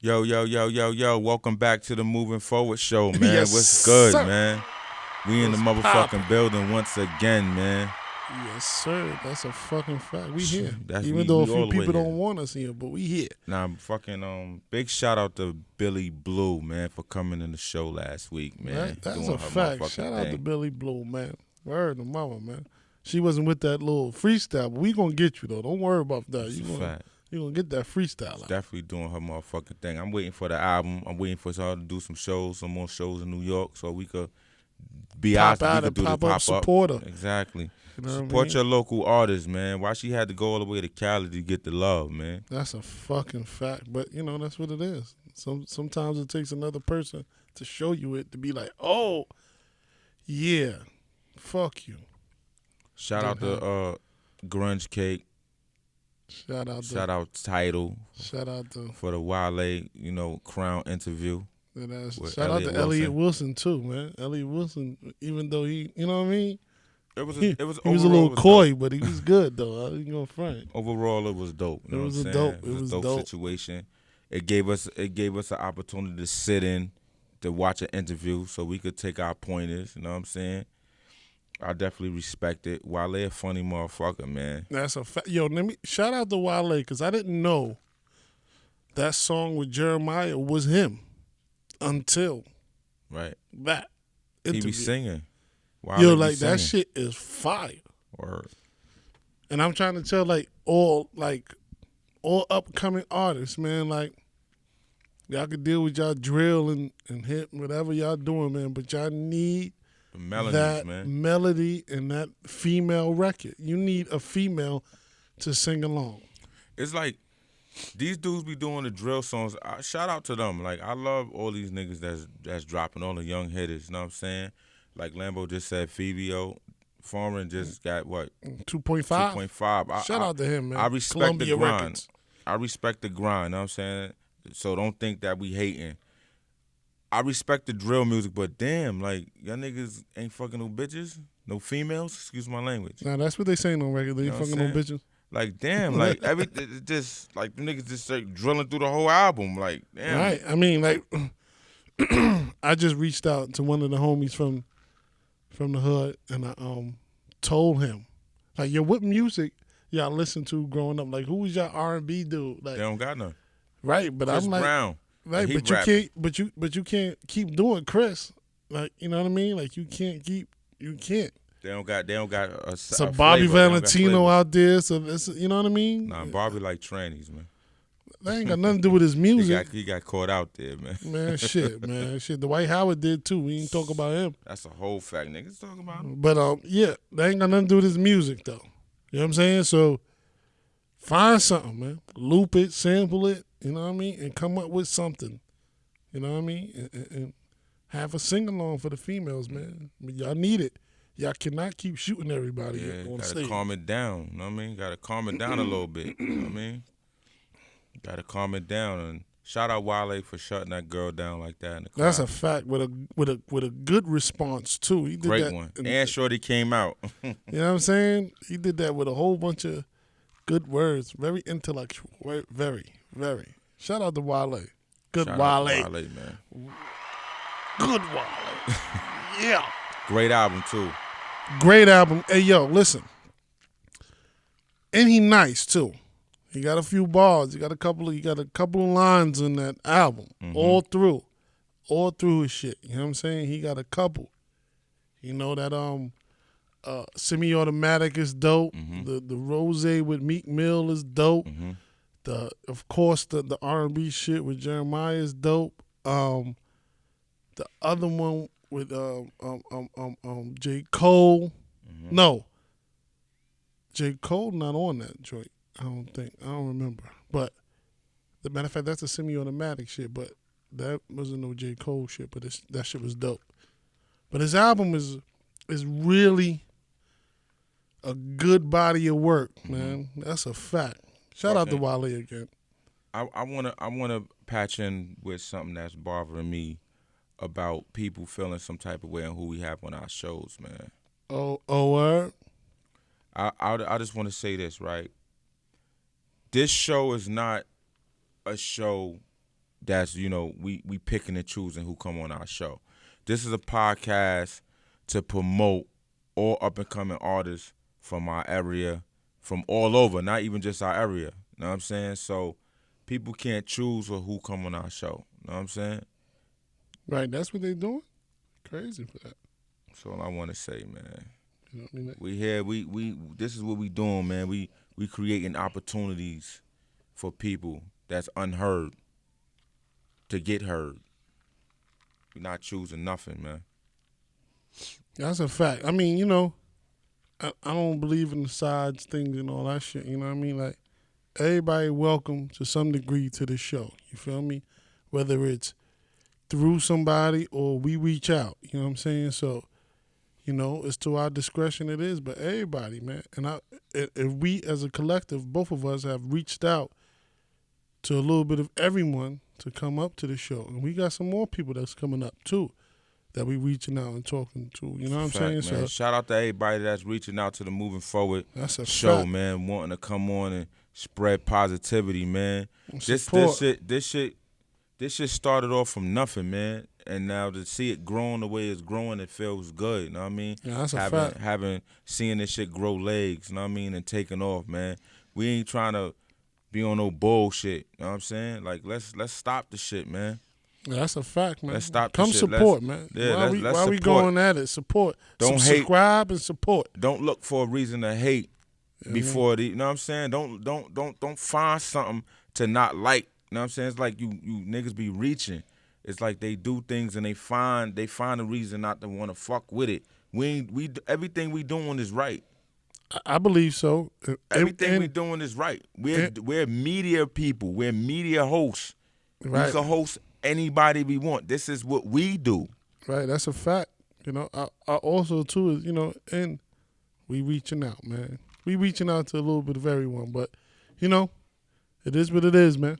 Yo. Welcome back to the Moving Forward Show, man. Yes, What's good, sir. man? We in the What's motherfucking building once again, man. Yes, sir. That's a fucking fact. We here. That's Even we though a all few the way people here. don't want us here, but we here. Nah, big shout out to Billy Blue, man, for coming in the show last week, man. Right? That's doing a her fact. motherfucking Shout out to thing. Billy Blue, man. Word to mama, man. She wasn't with that little freestyle, but we gonna get you though. Don't worry about that. It's a You fact. gonna get that freestyle out. Definitely doing her motherfucking thing. I'm waiting for the album. I'm waiting for her to do some more shows in New York, so we could be Pop out. out We and could do the pop up, pop up. support her. Exactly. You know what I Support mean? your local artists, man. Why she had to go all the way to Cali to get the love, man? That's a fucking fact. But that's what it is. Sometimes it takes another person to show you it to be like, oh, yeah, fuck you. Shout out to Grunge Cake. Shout out Shout out Title to for the Wale, Crown interview. With shout out to Elliott Elliott Wilson too, man. Elliott Wilson, even though he, you know what I mean? It was He overall, was a little it was coy, dope. but he was good though. I ain't gonna front. Overall, it was dope. You know It was what I'm a saying? dope- It was a dope dope. situation. It gave us an opportunity to sit in, to watch an interview, so we could take our pointers. You know what I'm saying? I definitely respect it. Wale a funny motherfucker, man. That's a fact. Yo, let me shout out to Wale because I didn't know that song with Jeremiah was him until Right? that He interview. be singing. Wale Yo, be like that singing. shit is fire. Word. And I'm trying to tell all upcoming artists, man, like y'all could deal with y'all drill and hit whatever y'all doing, man, but y'all need The melodies, that man. melody and that female record. You need a female to sing along. It's like these dudes be doing the drill songs. Shout out to them. Like, I love all these niggas that's dropping, all the young hitters. You know what I'm saying? Like Lambo just said, Phoebio. Foreign just got what? 2.5. 2.5. Shout out to him, man. I respect Columbia the grind. Records. I respect the grind. You know what I'm saying? So don't think that we hating. I respect the drill music, but damn, like, y'all niggas ain't fucking no bitches, no females. Excuse my language. Now that's what they saying on record. They You know what fucking I'm no bitches. Like, damn, like everything just like the niggas just start drilling through the whole album. Like, damn. Right. I mean, like I just reached out to one of the homies from the hood and I told him, like, yo, what music y'all listen to growing up? Like, who was your R&B dude? Like, They don't got none. right, but Chris I'm like, Brown. right, He but you rapping. can't, but you can't keep doing Chris. Like, you know what I mean? Like, you can't. They don't got a So a Bobby flavor. They don't got Valentino flavor. out there, so that's, you know what I mean? Nah, Bobby like trannies, man. That ain't got nothing to do with his He music. got caught out there, man. Man, shit. The Dwight Howard did too. We ain't talk about him. That's a whole fact. Niggas talking about him. But yeah, that ain't got nothing to do with his music though. You know what I'm saying? So find something, man. Loop it, sample it, you know what I mean? And come up with something. You know what I mean? And have a sing along for the females, man. I mean, y'all need it. Y'all cannot keep shooting everybody Yeah, on gotta stage. calm it down. You know what I mean? Gotta calm it down a little bit. You know what I mean? Gotta calm it down. And shout out Wale for shutting that girl down like that in the crowd. That's a fact with a good response too. He did great that one. in- And Shorty came out. You know what I'm saying? He did that with a whole bunch of good words. Very intellectual. Very, very. Shout out to Wale. Good Shout out Wale. to Wale, man. Good Wale. Yeah. Great album too. Great album. Hey, yo, listen. And he nice too. He got a few bars. He got a couple of lines in that album. All through his shit. You know what I'm saying? He got a couple. You know that Semi-Automatic is dope. The Rose with Meek Mill is dope. Of course the R&B shit with Jeremiah is dope. The other one with J. Cole. No. J. Cole not on that joint. I don't think. I don't remember. But the matter of fact, that's a Semi-Automatic shit. But that wasn't no J. Cole shit. But that shit was dope. But his album is really a good body of work, man. That's a fact. Shout out to Wale again. I wanna patch in with something that's bothering me about people feeling some type of way on who we have on our shows, man. Oh, word? I just want to say this, right? This show is not a show that's, we picking and choosing who come on our show. This is a podcast to promote all up and coming artists from our area, from all over, not even just our area. You know what I'm saying? So people can't choose for who come on our show. You know what I'm saying? Right, that's what they doing? Crazy for that. That's all I want to say, man. You know what I mean? We here, we this is what we doing, man. We creating opportunities for people that's unheard to get heard. We're not choosing nothing, man. That's a fact. I mean, I don't believe in the sides things and all that shit. You know what I mean? Like, everybody welcome to some degree to the show. You feel me? Whether it's through somebody or we reach out. You know what I'm saying? So, it's to our discretion it is, but everybody, man. And if we as a collective, both of us have reached out to a little bit of everyone to come up to the show. And we got some more people that's coming up too that we reaching out and talking to. You know what I'm saying? Man. So shout out to everybody that's reaching out to the Moving Forward that's a show, fact. man. Wanting to come on and spread positivity, man. This shit started off from nothing, man. And now to see it growing the way it's growing, it feels good. You know what I mean? Yeah, that's a fact. Seeing this shit grow legs, you know what I mean, and taking off, man. We ain't trying to be on no bullshit. You know what I'm saying? Like, let's stop the shit, man. Yeah, that's a fact, man. Let's stop the Come shit. support, man. Yeah, why we going at it? Support. Don't hate. Subscribe and support. Don't look for a reason to hate before you know what I'm saying? Don't find something to not like. You know what I'm saying? It's like you niggas be reaching. It's like they do things and they find a reason not to want to fuck with it. We everything we doing is right. I believe so. Everything we doing is right. We're media people. We're media hosts. Right. We can host anybody we want. This is what we do. Right, that's a fact. I also too is and we reaching out, man. We reaching out to a little bit of everyone, but it is what it is, man.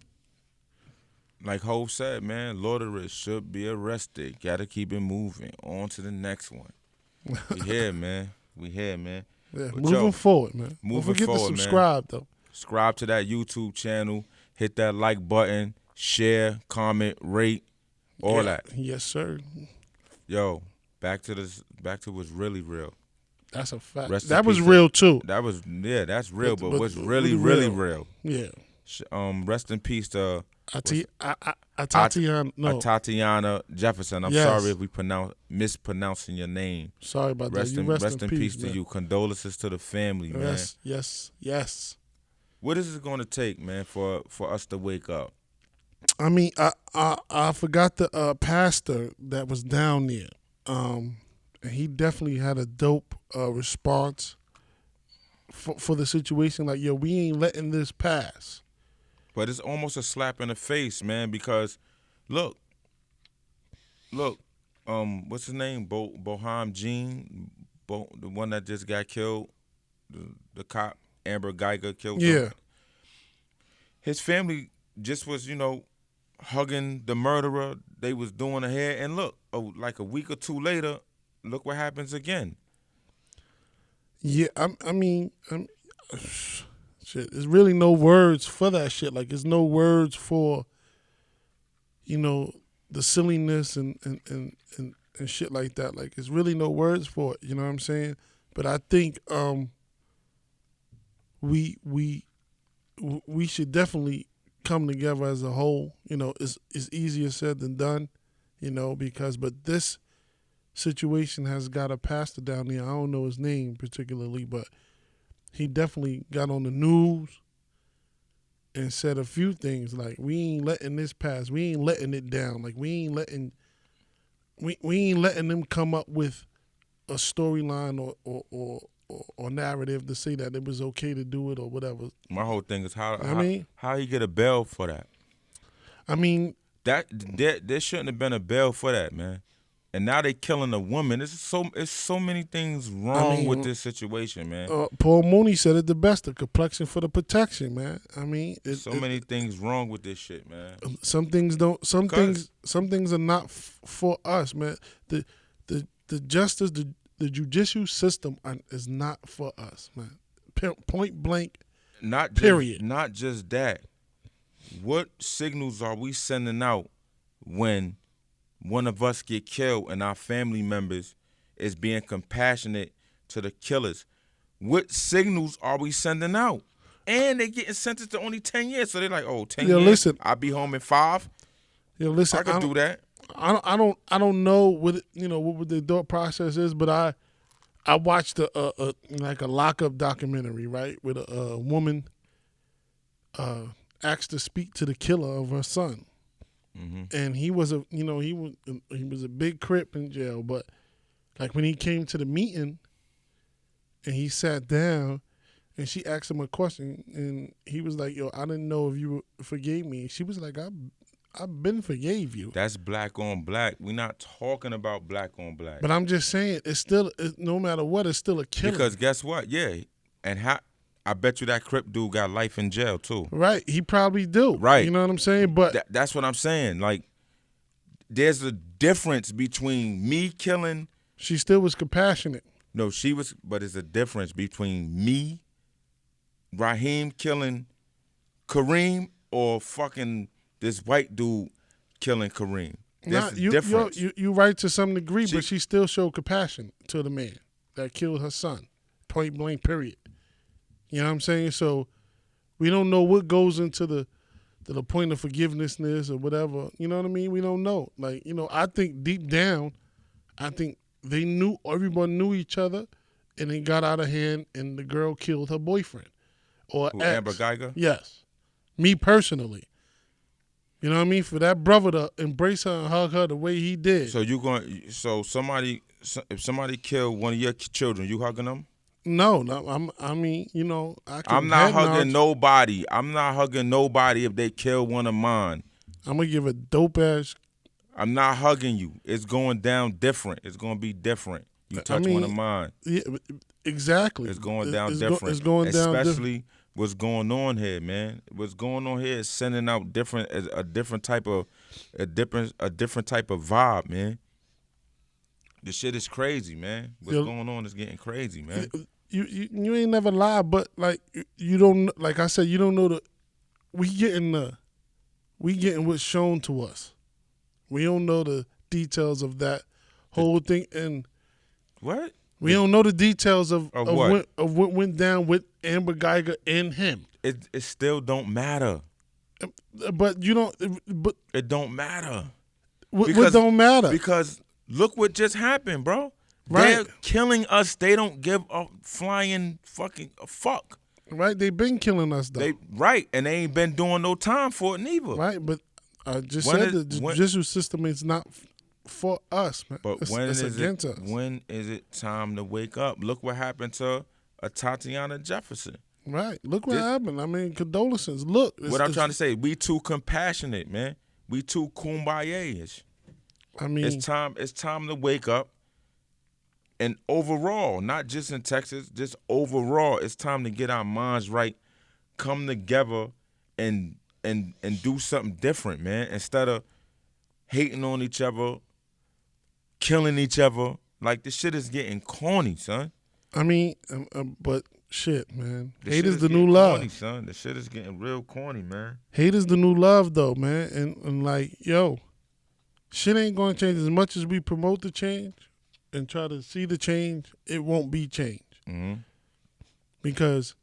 Like Hov said, man, loiterers should be arrested. Gotta keep it moving. On to the next one. We here, man. Yeah, But moving forward, man. Don't forget to subscribe, though. Subscribe to that YouTube channel. Hit that like button. Share, comment, rate, all that. Yes, sir. Yo, back to what's really real. That's a fact. That was real too. That's real. But what's really real? Yeah. Rest in peace to Tatiana Jefferson. I'm sorry if we mispronouncing your name. Sorry about rest that. Rest in peace to you. Condolences to the family, man. Yes. What is it going to take, man, for us to wake up? I mean, I forgot the pastor that was down there. And he definitely had a dope response for the situation. Like, yo, we ain't letting this pass. But it's almost a slap in the face, man, because look, what's his name? Boham Jean, the one that just got killed, the cop, Amber Geiger killed him. Yeah. His family just was, hugging the murderer. They was doing her hair, and look, like a week or two later, look what happens again. Yeah, I mean, shit, there's really no words for that shit. Like, there's no words for, the silliness and shit like that. Like, there's really no words for it. You know what I'm saying? But I think we should definitely come together as a whole. It's easier said than done. But this situation has got a pastor down there. I don't know his name particularly, but he definitely got on the news and said a few things like, we ain't letting this pass. We ain't letting it down. Like, we ain't letting them come up with a storyline or narrative to say that it was okay to do it or whatever. My whole thing is how he get a bail for that. I mean, that there shouldn't have been a bail for that, man. And now they killing a woman. It's so many things wrong with this situation, man. Paul Mooney said it the best: the complexion for the protection, man. I mean, many things wrong with this shit, man. Some things don't. Some things are not for us, man. The justice, the judicial system is not for us, man. Point blank. Period. Not just that. What signals are we sending out when one of us get killed and our family members is being compassionate to the killers? What signals are we sending out? And they getting sentenced to only 10 years. So they're like, oh, 10 Yo, years, listen. I'll be home in 5. You know, listen, I could do that. I don't know what what the thought process is, but I watched like a lockup documentary, right, with a woman asked to speak to the killer of her son, and he was he was a big crip in jail, but like when he came to the meeting, and he sat down, and she asked him a question, and he was like, "Yo, I didn't know if you forgave me." She was like, I've been forgave you. That's black on black. We're not talking about black on black. But I'm just saying, no matter what, it's still a killer. Because guess what? Yeah. And I bet you that Crip dude got life in jail too. Right. He probably do. Right. You know what I'm saying? But that's what I'm saying. Like, there's a difference between me killing. She still was compassionate. No, she was, but it's a difference between me, Raheem, killing Kareem, or fucking this white dude killing Kareem. There's a difference. You right to some degree, but she still showed compassion to the man that killed her son, point blank, period. You know what I'm saying? So we don't know what goes into the point of forgivenessness or whatever. You know what I mean? We don't know. Like, I think deep down, they knew, everyone knew each other, and it got out of hand, and the girl killed her boyfriend or ex. Amber Geiger? Yes. Me personally. You know what I mean? For that brother to embrace her and hug her the way he did. So if somebody killed one of your children, you hugging them? No, I mean, I'm not hugging nobody. I'm not hugging nobody if they kill one of mine. I'm gonna give a dope ass. I'm not hugging you. It's going down different. It's gonna be different. You touch one of mine. Yeah, exactly. It's going down different. It's going down especially what's going on here, man. What's going on here is sending out a different type of vibe, man. This shit is crazy, man. What's going on is getting crazy, man. You ain't never lied, but like you don't, like I said, you don't know we getting what's shown to us. We don't know the details of that whole thing, and what? We don't know the details of what went down with Amber Geiger and him. It still don't matter. But you don't. But it don't matter. What don't matter? Because look what just happened, bro. Right. They're killing us. They don't give a flying fucking fuck. Right. They've been killing us though. And they ain't been doing no time for it neither. Right. But I just said the judicial system is not for us, man. But when is it time to wake up? Look what happened to Tatiana Jefferson. Right. Look what happened. I mean, condolences. Look. What I'm trying to say, we too compassionate, man. We too kumbaya-ish. I mean, it's time to wake up. And overall, not just in Texas, just overall, it's time to get our minds right, come together, and do something different, man. Instead of hating on each other, killing each other. Like, this shit is getting corny, son. I mean, but shit, man. Hate is the new love. Corny, son. The shit is getting real corny, man. Hate is the new love, though, man. And like, yo, shit ain't going to change. As much as we promote the change and try to see the change, it won't be change. Mm-hmm. Because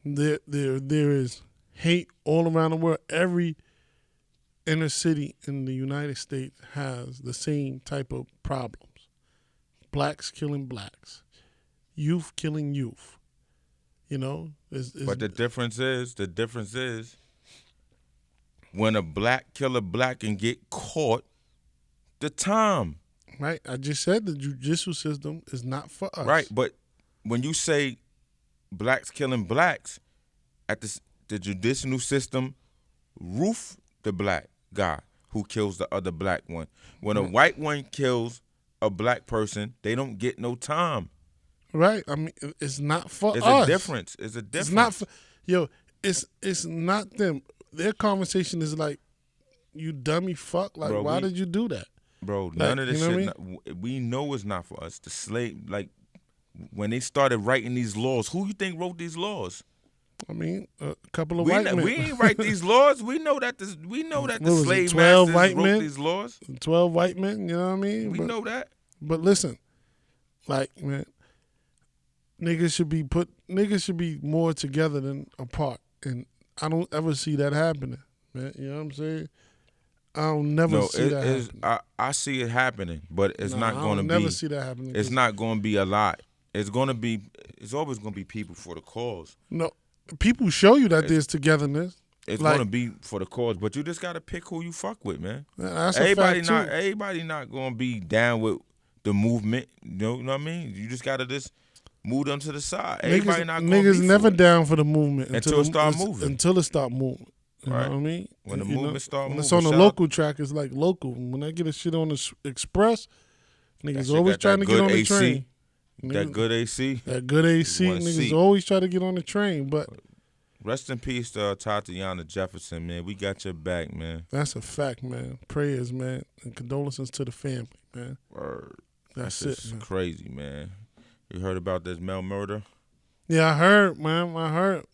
there is hate all around the world. Every inner city in the United States has the same type of problems. Blacks killing blacks. Youth killing youth. You know? But the difference is when a black kill a black and get caught, the time. Right. I just said the judicial system is not for us. Right. But when you say blacks killing blacks, at the judicial system roof the black guy who kills the other black one. When a white one kills a black person, they don't get no time. Right. I mean, it's not for us. It's a difference. It's not for, it's not them. Their conversation is like, you dummy fuck. Like, why did you do that? Bro, none of this shit. We know it's not for us. The slave, like, when they started writing these laws, who you think wrote these laws? I mean, a couple of We white men. we ain't write these laws. We know that the What was it, slave 12 masters white wrote men? these laws. 12 white men, you know what I mean? We know that. But listen, like, man, niggas should be more together than apart. And I don't ever see that happening, man. You know what I'm saying? I don't never see that happening. I see it happening, but it's not going to be. never see that happening. It's not going to be a lot. It's always going to be people for the cause. No, people show you that there's togetherness. It's Like- going to be for the cause, but you just got to pick who you fuck with, man. That's a fact, too. Everybody not going to be down with the movement. You know what I mean? You just got to just move them to the side. Everybody not going to Niggas be never for it. down for the movement Until it start moving. Until it start moving. You Right. know what I mean? When the You know, movement start when it's moving, on the shout out- local track, it's like local. When I get a shit on the express, niggas shit always got trying that to get good on the AC. train. That Niggas- good AC. That good AC, want a niggas seat. always try to get on the train, but Rest in peace to Tatiana Jefferson, man. We got your back, man. that's a fact, man. Prayers, man, and condolences to the family, man. Word. That's That's it, man. crazy, man. You heard about this Mel murder? Yeah, I heard, man. I heard.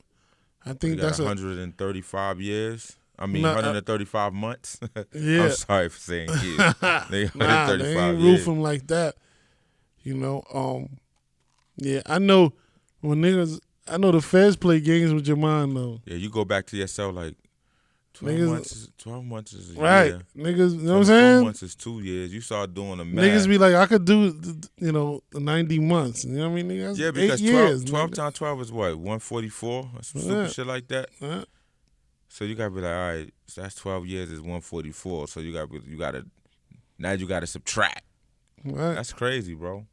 I He think got that's 135 years. I mean, Nah, 135 months. Yeah. I'm sorry for saying years. They nah, they 135 ain't years. roofing like that. You know, yeah, I know when niggas, I know the feds play games with your mind though. Yeah, you go back to yourself like 12 Niggas- months. 12 months is a Right, year. niggas, you know what I'm 24 saying? months is 2 years. You start doing the math. Niggas be like, I could do, you know, 90 months. You know what I mean? Nigga, that's yeah, because 8 12, years. 12 nigga. times 12 is what? 144? Or some stupid Yeah. shit like that. Yeah. So you gotta be like, all right, so that's 12 years is 144. So you gotta subtract. Right, That's crazy, bro.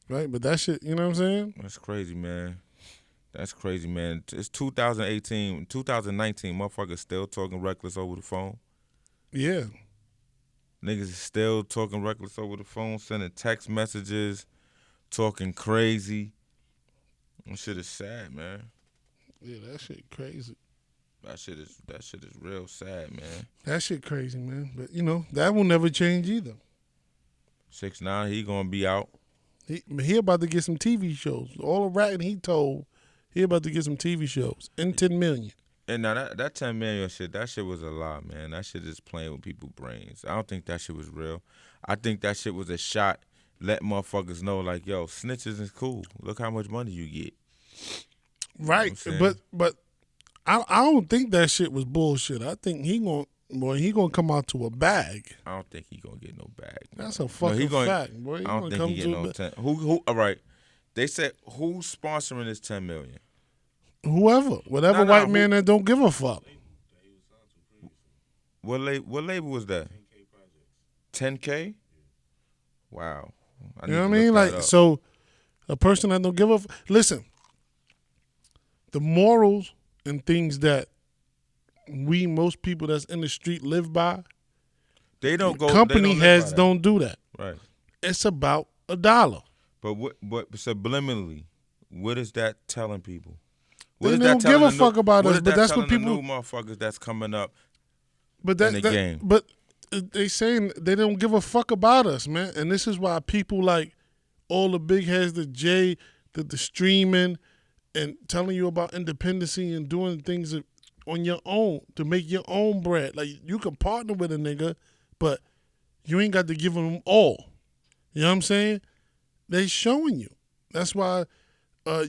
right. But that shit, you know what I'm saying? That's crazy, man. That's crazy, man. It's 2019, motherfuckers still talking reckless over the phone. Yeah. Niggas is still talking reckless over the phone, sending text messages, talking crazy. That shit is sad, man. Yeah, that shit crazy. That shit is real sad, man. That shit crazy, man. But, you know, that will never change either. 6ix9ine, he gonna be out. He about to get some TV shows. All the ratting he told, he about to get some TV shows. And 10 million. And now that 10 million shit, that shit was a lie, man. That shit is playing with people's brains. I don't think that shit was real. I think that shit was a shot, let motherfuckers know, like, yo, snitches is cool. Look how much money you get. Right. saying? But I don't think that shit was bullshit. I think he gonna come out to a bag. I don't think he gonna get no bag. man. That's a fucking fact, boy. He I don't gonna think come he get to no a 10. Who? All right. They said who's sponsoring this 10 million? whoever, whatever Nah, white man that don't give a fuck. What label was that? 10K. Wow. You know what I mean? Like, so a person that don't give a listen, the morals and things that most people that's in the street live by, they don't go. company they don't live heads by that. don't do that. Right. It's about $1. But what subliminally, what is that telling people? They is don't that give telling a the new- fuck about what us, is but that that's what telling the people- new motherfuckers that's coming up. But that, in the game. But they saying they don't give a fuck about us, man. And this is why people like all the big heads, the Jay, the streaming, and telling you about independency and doing things on your own to make your own bread. Like you can partner with a nigga, but you ain't got to give them all. You know what I'm saying? They showing you. That's why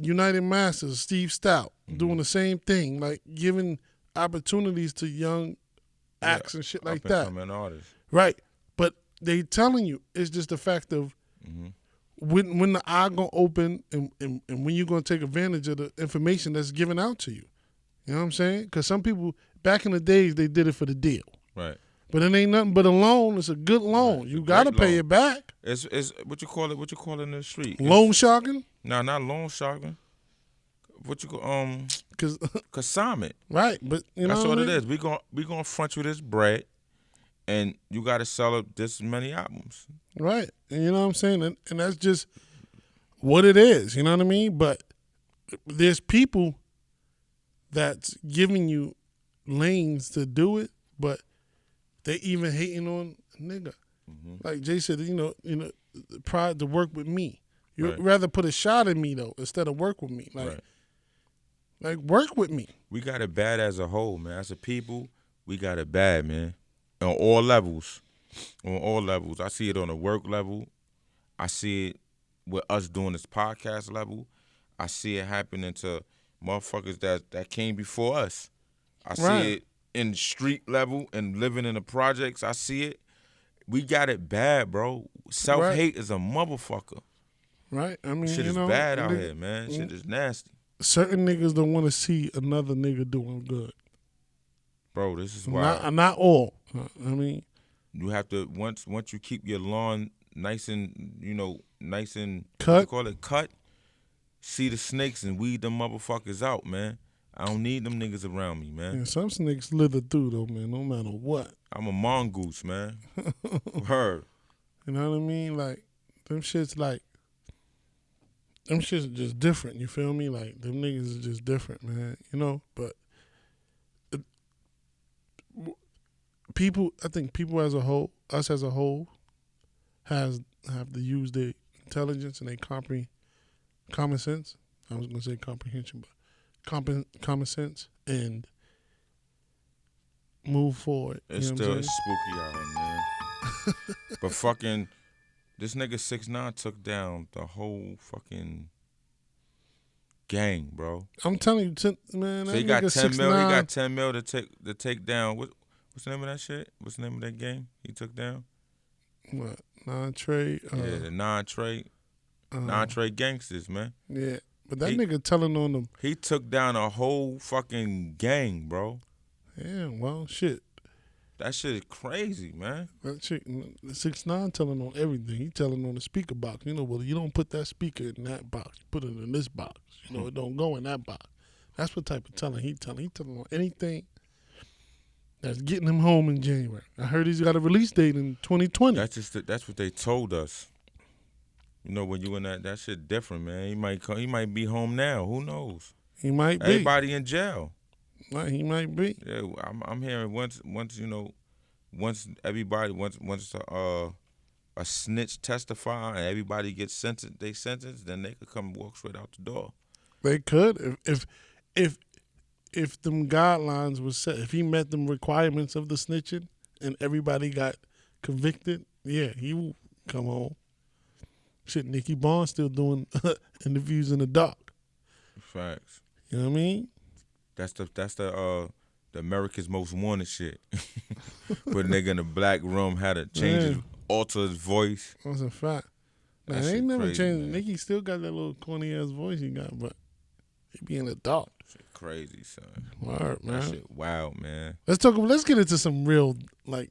United Masters, Steve Stout, doing the same thing, like giving opportunities to young acts and shit like that. Up-and-coming artists. Right. But they telling you it's just the fact of when the eye gonna open and when you gonna take advantage of the information that's given out to you. You know what I'm saying? Because some people back in the days they did it for the deal. Right. But it ain't nothing but a loan. It's a good loan. Right. You It's a gotta great pay loan. it back. It's what you call it? What you call it in the street? Loan sharking? No, not loan sharking. What you call Cause consignment. right, but you know That's what I it mean? is. We gonna front you this bread, and you got to sell up this many albums. Right. And you know what I'm saying? And that's just what it is. You know what I mean? But there's people that's giving you lanes to do it, but they even hating on a nigga. Like Jay said, you know, pride to work with me. You'd Right. rather put a shot at me though instead of work with me. Like Right. Like, work with me. We got it bad as a whole, man. As a people, we got it bad, man. On all levels. On all levels. I see it on the work level. I see it with us doing this podcast level. I see it happening to motherfuckers that came before us. I see Right. it in the street level and living in the projects. I see it. We got it bad, bro. Self-hate is a motherfucker. Right? I mean, Shit you is know, bad out here, man. Shit is nasty. certain niggas don't want to see another nigga doing good. Bro, this is why Not all. I mean, you have to once you keep your lawn nice and nice and Cut. what you call it, cut. See the snakes and weed them motherfuckers out, man. I don't need them niggas around me, man. yeah, some snakes slither through though, man. No matter what. I'm a mongoose, man. Heard. You know what I mean? Like them shits are just different. You feel me? Like them niggas is just different, man. You know, but people, I think people as a whole, us as a whole, have to use their intelligence and their common sense. I was gonna say comprehension, but common sense and move forward. It's you know still what I'm saying? spooky out here, man. But fucking, this nigga 6ix9ine took down the whole fucking gang, bro. I'm telling you, man. So that he got nigga 10 mil. 6ix9ine, He got 10 mil to take down. What's the name of that shit? What's the name of that gang he took down? what, non-trade. Yeah, the non-trade gangsters, man. Yeah, but that He- nigga telling on them. He took down a whole fucking gang, bro. Yeah, well, shit. That shit is crazy, man. That shit, 6ix9ine telling on everything. He telling on the speaker box. You know, well, you don't put that speaker in that box. You put it in this box. You know, it don't go in that box. That's what type of telling he telling. He telling on anything that's getting him home in January. I heard he's got a release date in 2020. That's what they told us. You know, when you in that shit different, man. He might be home now. Who knows? He might be. Everybody in jail. Right, he might be. Yeah, I'm hearing once a snitch testify and everybody gets sentenced, then they could come walk straight out the door. They could if them guidelines was set. If he met them requirements of the snitching and everybody got convicted, yeah, he will come home. Shit, Nicky Barnes still doing interviews in the dark. Facts. You know what I mean? That's the America's Most Wanted shit. Put a nigga in a black room, had to alter his voice. That's a fact. Nah, That they shit ain't never crazy, changed. man. Nicky still got that little corny ass voice he got, but he be in the dark. Shit crazy, son. Word, That man. shit wild, man. Let's get into some real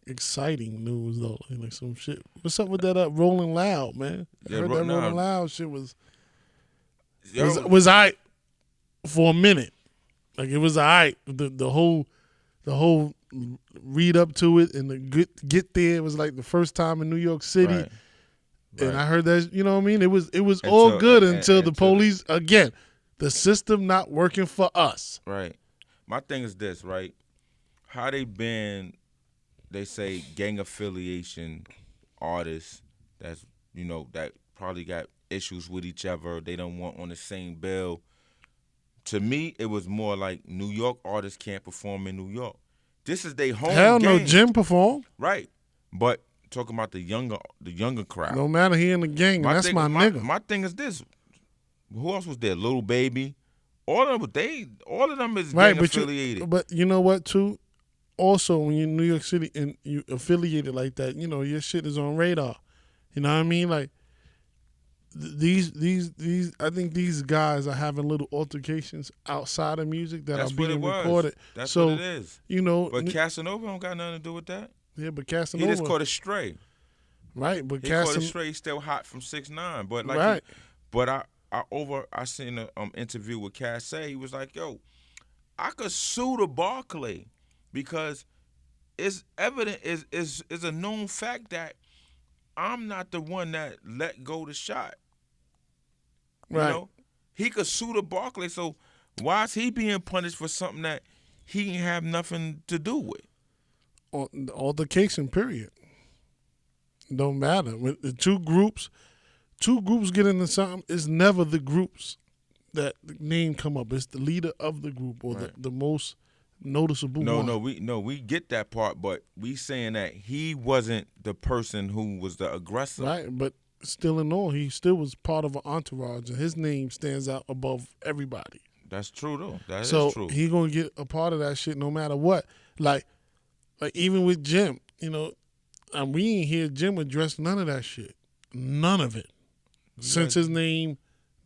exciting news though. Like some shit. What's up with that Rolling Loud, man? I Yeah, heard that nah. Rolling Loud shit was Yo, was aight for a minute. Like it was aight. The whole read up to it and the get there. It was like the first time in New York City. right. And Right. I heard that, you know what I mean? It was all good until the until- police, again, the system not working for us. Right. My thing is this, right? How they ban, they say gang affiliation artists that's, that probably got issues with each other. They don't want on the same bill. To me, it was more like New York artists can't perform in New York. This is their home Hell no, game. Jim performed. Right. But talking about the younger crowd. No matter he in the gang, that's thing- my nigga. My thing is this. Who else was there? Lil Baby. All of them is Right, gang affiliated. but you know what too? Also, when you're in New York City and you affiliated like that, your shit is on radar. You know what I mean? Like these I think these guys are having little altercations outside of music that That's are what it being was. recorded. That's so, what it is. But Casanova don't got nothing to do with that. yeah, but He Casanova, just caught a stray. right? But He caught a Casanova, stray. He's still hot from 6ix9ine. But like, right? I seen an interview with Cass. He was like, "Yo, I could sue the Barclay because it's evident is a known fact that I'm not the one that let go the shot. You Right. know, he could sue the Barclay. So why is he being punished for something that he didn't have nothing to do with? Altercation, period. Don't matter. When the two groups get into something, it's never the groups that name come up. It's the leader of the group or Right. the most noticeable one. We get that part, but we saying that he wasn't the person who was the aggressor. Right, but still in all, he still was part of an entourage, and his name stands out above everybody. That's true though. That is So true. he gonna get a part of that shit no matter what. Like even with Jim, you know, and we ain't hear Jim address none of that shit. None of it. Since his name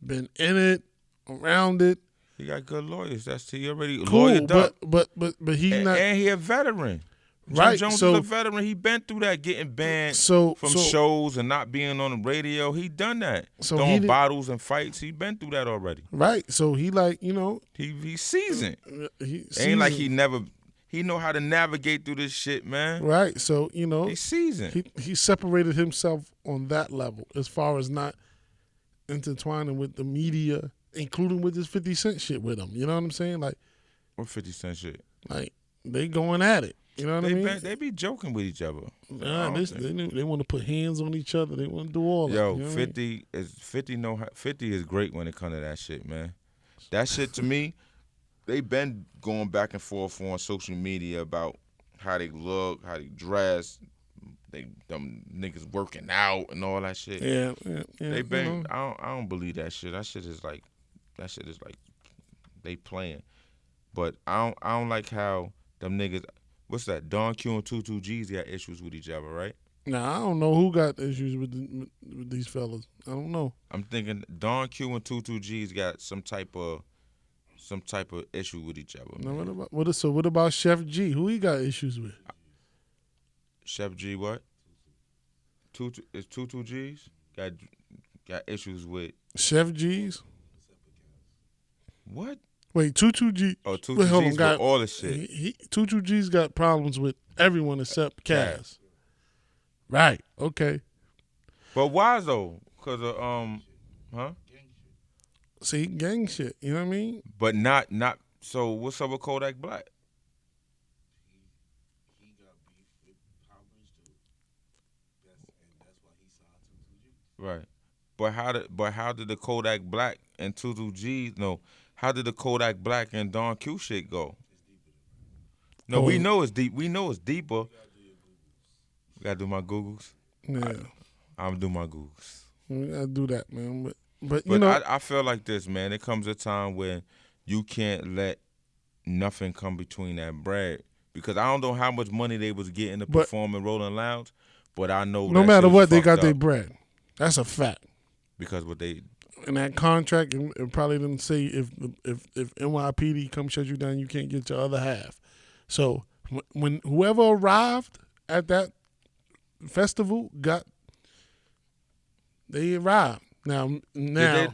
been in it, around it. He got good lawyers. He already Cool, lawyered up. But he's not. And he a veteran. Right, Jim Jones so- is a veteran. He been through that, getting banned So from shows and not being on the radio. He done that. So he Throwing did- bottles and fights. He been through that already. Right, so he like, you know, He's seasoned. he Ain't like seasoned. he know how to navigate through this shit, man. Right, so you know, He's seasoned. he separated himself on that level as far as not intertwining with the media, including with this 50 Cent shit with him. You know what I'm saying? Like What 50 Cent shit? they going at it. You know what I mean? They be joking with each other. Nah, they want to put hands on each other. They want to do all that. Yo, You know what I mean? 50 is great when it comes to that shit, man. That shit to me, they been going back and forth on social media about how they look, how they dress, them niggas working out and all that shit. Yeah. They you been know. I don't believe that shit. That shit is like they playing. But I don't like how them niggas, what's that? Don Q and 22 G's got issues with each other, right? Nah, I don't know who got issues with these fellas. I don't know. I'm thinking Don Q and 22 G's got some type of issue with each other. Now, Man. what about Chef G? Who he got issues with? Chef G what? 22 G's got issues with Chef G's? what? Wait, 22G. Oh, 22 Wait, hold on, G's got- with all the shit. 22G's got problems with everyone except Cass. Right. Okay. But why though? Cause of huh? See, gang shit. You know what I mean? But not. So what's up with Kodak Black? He got beef with Power Rangers too. That's why he signed 22G. Right. But how did the Kodak Black and 22 G's how did the Kodak Black and Don Q shit go? No, we know it's deep. We know it's deeper. We gotta do my Googles. Yeah. I'm do my Googles. We gotta do that, man. But you But know, I feel like this, man. There comes a time when you can't let nothing come between that bread. Because I don't know how much money they was getting to But- perform in Rolling Louds, but I know no that matter shit what, they fucked got their up bread. That's a fact. because what they In that contract, it probably didn't say if NYPD come shut you down, you can't get your other half. So when whoever arrived at that festival they arrived. Now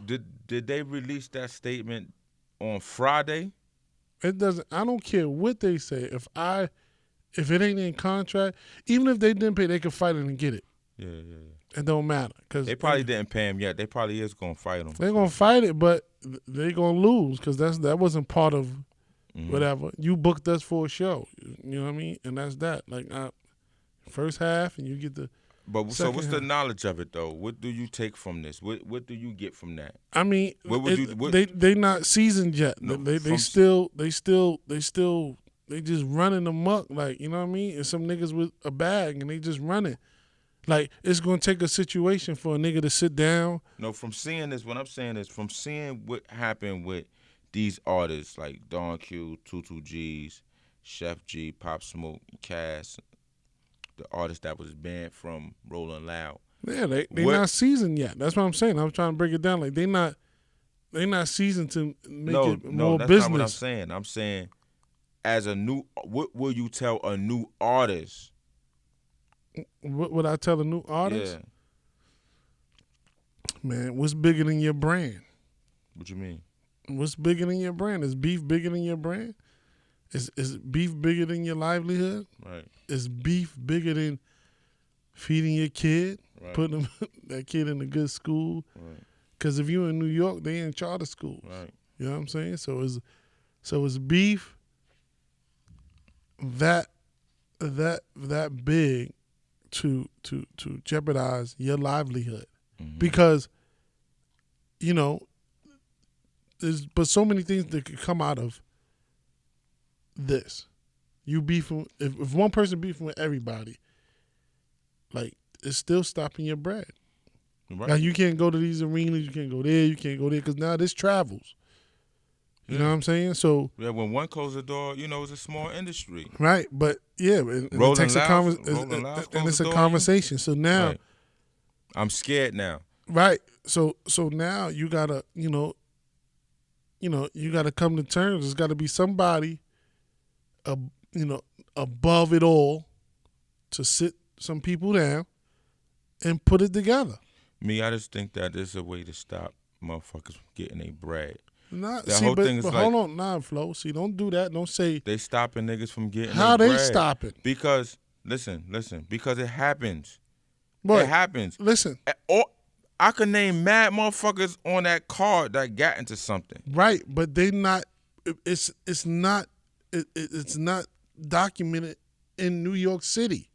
did they release that statement on Friday? it doesn't. I don't care what they say. If it ain't in contract, even if they didn't pay, they could fight it and get it. Yeah. It don't matter because They probably didn't pay him yet. They probably is gonna fight him. they're gonna fight it, but they gonna lose because that wasn't part of Mhm. whatever. You booked us for a show, you know what I mean, and that's that. Like first half, and you get the. But so Second what's the half. knowledge of it though? What do you take from this? What do you get from that? I mean, What would you- what- they not seasoned yet. No, they from- still they just running amok, like, you know what I mean. And some niggas with a bag and they just running. Like, it's gonna take a situation for a nigga to sit down. No, from seeing this, what I'm saying is from seeing what happened with these artists like Don Q, 22 G's, Chef G, Pop Smoke, Cass, the artist that was banned from Rolling Loud. Yeah, they What- not seasoned yet. That's what I'm saying. I'm trying to break it down. Like they not seasoned to make it more that's business. not what I'm saying. I'm saying as a new, what will you tell a new artist? What would I tell a new artist? Yeah. Man, what's bigger than your brand? What you mean? What's bigger than your brand? Is beef bigger than your brand? Is beef bigger than your livelihood? Right. Is beef bigger than feeding your kid, Right. putting that kid in a good school? Right. Because if you in New York, they in charter schools. Right. You know what I'm saying? So is beef that big to jeopardize your livelihood? Mhm. Because, you know, there's but so many things that could come out of this. You beefing if one person beefing with everybody, like it's still stopping your bread. Right. Like you can't go to these arenas, you can't go there, you can't go there because now this travels. You know what I'm saying? So Yeah, when one closes the door, it's a small industry. right, but yeah, and Rolling it takes Louds- a Rolling Louds and it's closed a the door, conversation. So now, Right. I'm scared now. right, so now you gotta you gotta come to terms. There's got to be somebody, above it all, to sit some people down and put it together. Me, I just think that there's a way to stop motherfuckers from getting their bread. Not, The see, whole but, thing is but like- hold on, nah, Flo. See, don't do that. Don't say They stopping niggas from getting how their they bread. stopping. Because, listen, because it happens. But It happens. listen, Or I could name mad motherfuckers on that card that got into something. right? But they not. It's not. It's not documented in New York City.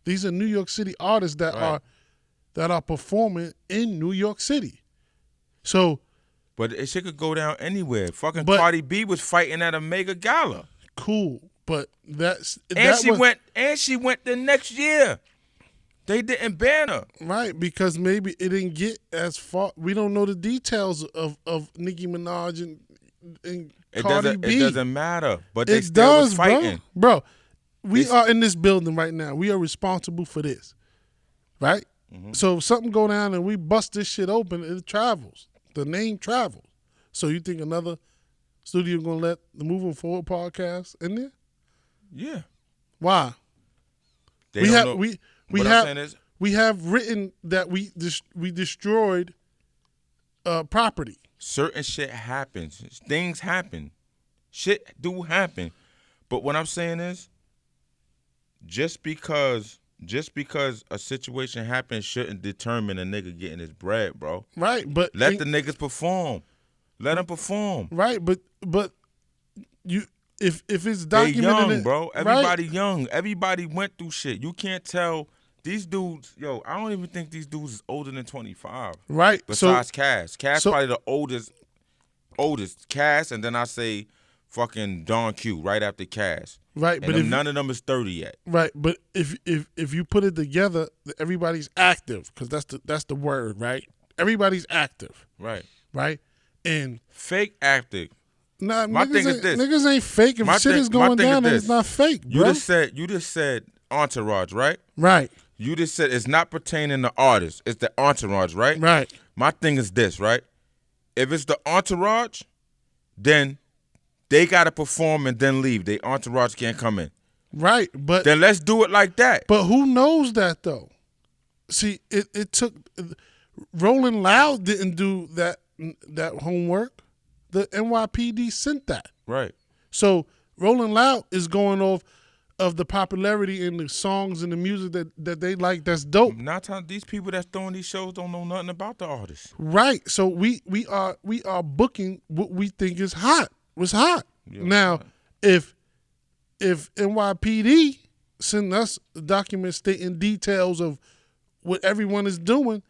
These are New York City artists that Right. are performing in New York City. So But it shit could go down anywhere. Fucking But- Cardi B was fighting at a mega gala. cool, but that's And she went the next year. They didn't ban her. right because maybe it didn't get as far. We don't know the details of Nicki Minaj and It Cardi B. It doesn't matter. But they It still was does, fighting. bro. We It's- are in this building right now. We are responsible for this, right? Mm-hmm. So if something go down and we bust this shit open, it travels. The name travels. So you think another studio gonna let the Moving Forward podcast in there? Yeah. Why? They we don't have know. we What I'm have saying is, we have written that we destroyed property. certain shit happens. Things happen. Shit do happen. But what I'm saying is, just because a situation happens shouldn't determine a nigga getting his bread, bro. Right, but Let the niggas perform. Let them perform. right, but you if it's They documented, young, bro. right? Everybody young. Everybody went through shit. You can't tell these dudes. Yo, I don't even think these dudes is older than 25. Right. Besides Cass. Cass so- probably the oldest. Cass, and then I say fucking Don Q right after Cass. Right, And but them- if none of them is 30 yet. right, but if you put it together, everybody's active because that's the word, right? Everybody's active, Right. right? And Fake active. nah, My niggas thing is ain't, this. niggas ain't fake. If My shit thing- is my going thing is down, then this. it's not fake, You bro. just said entourage, right? Right, You just said it's not pertaining to artists. It's the entourage, right? right, My thing is this, right? If it's the entourage, then they gotta perform and then leave. The entourage can't come in. right. But Then let's do it like that. but who knows that though? See, it took Rolling Loud didn't do that homework. The NYPD sent that. Right. So Rolling Loud is going off of the popularity in the songs and the music that they like. That's dope, Not time these people that's throwing these shows don't know nothing about the artists. right? So we are booking what we think is hot. Was hot. Yeah, Now, if NYPD send us a document stating details of what everyone is doing,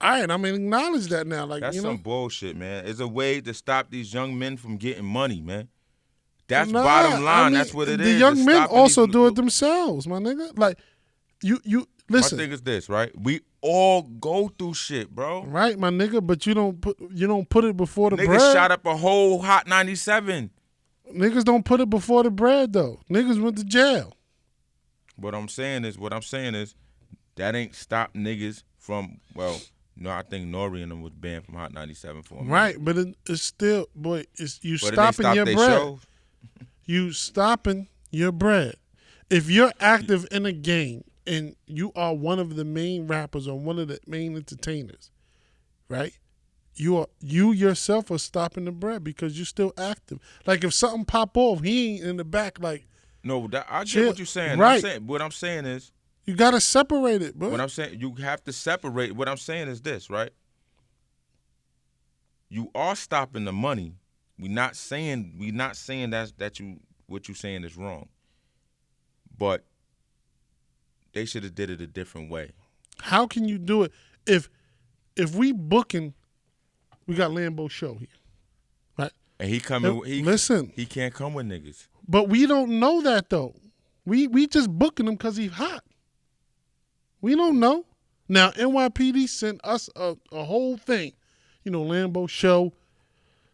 all right, I'm gonna acknowledge that now. Like That's you know, some bullshit, man. It's a way to stop these young men from getting money, man. That's Nah, bottom line. I mean, That's what it is. The young It's men stopping also these- do it themselves, my nigga. Like you listen. My thing is this, right? We all go through shit, bro. Right, my nigga, but you don't put it before the Niggas bread. shot up a whole Hot 97. Niggas don't put it before the bread though. Niggas went to jail. What I'm saying is, that ain't stopped niggas from, well, no, I think Nori and them was banned from Hot 97 for a minute. Right, but it's still, boy, it's you But it ain't stopping stopped your they bread. shows. You stopping your bread. If you're active in a game and you are one of the main rappers or one of the main entertainers, right? You yourself are stopping the bread because you're still active. Like if something pop off, he ain't in the back. Like No, I Shit, get what you're saying. right. What I'm saying is, you gotta separate it, bro. what I'm saying, you have to separate. What I'm saying is this, right? You are stopping the money. We're not saying what you saying is wrong. But they should have did it a different way. How can you do it if we booking we got Lambo Show here, right? And he coming. Listen, He can't come with niggas. but we don't know that though. We just booking him because he's hot. We don't know. Now NYPD sent us a whole thing, Lambo Show,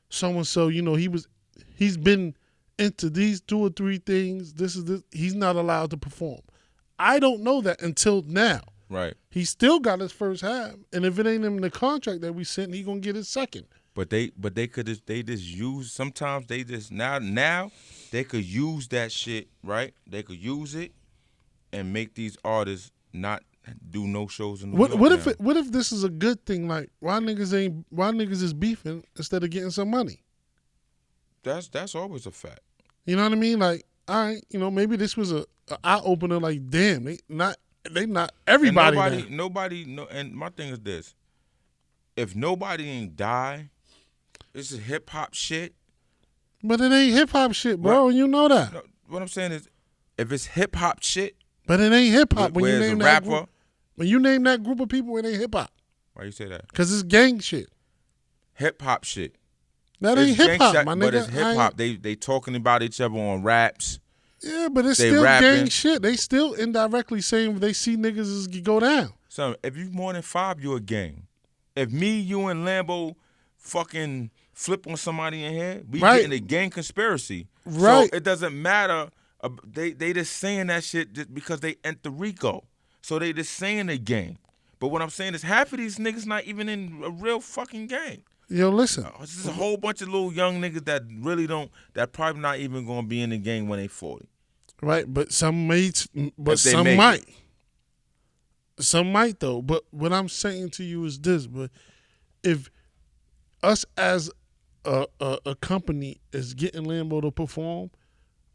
so and so. He's been into these 2 or 3 things. This. He's not allowed to perform. I don't know that until now. Right. He still got his first half, and if it ain't in the contract that we sent, he gonna get his second. But they just use, sometimes they just now they could use that shit, right? They could use it and make these artists not do no shows in New York. What if this is a good thing? Like why niggas is beefing instead of getting some money? That's always a fact. You know what I mean? Like, all right, maybe this was a eye opener. Like, damn, they not everybody. And nobody. And my thing is this: if nobody ain't die, this is hip hop shit. But it ain't hip hop shit, bro. You know that. No, what I'm saying is, if it's hip hop shit, but it ain't hip hop. When you where's name a that rapper? group, when you name that group of people, it ain't hip hop. Why you say that? Because it's gang shit. Hip hop shit. That ain't hip hop, my nigga. But it's hip hop. They talking about each other on raps. Yeah, but it's They still rapping. gang shit. They still indirectly saying they see niggas as go down. So if you more than 5, you a gang. If me, you, and Lambo fucking flip on somebody in here, we Right. getting a gang conspiracy. Right. So it doesn't matter. They just saying that shit just because they enter Rico. So they just saying they gang. But what I'm saying is half of these niggas not even in a real fucking gang. Yo, listen. It's just a whole bunch of little young niggas that really don't, that probably not even gonna be in the gang when they 40. Right, but some mates, but If they some make might. Some might though. But what I'm saying to you is this: but if us as a company is getting Lambo to perform,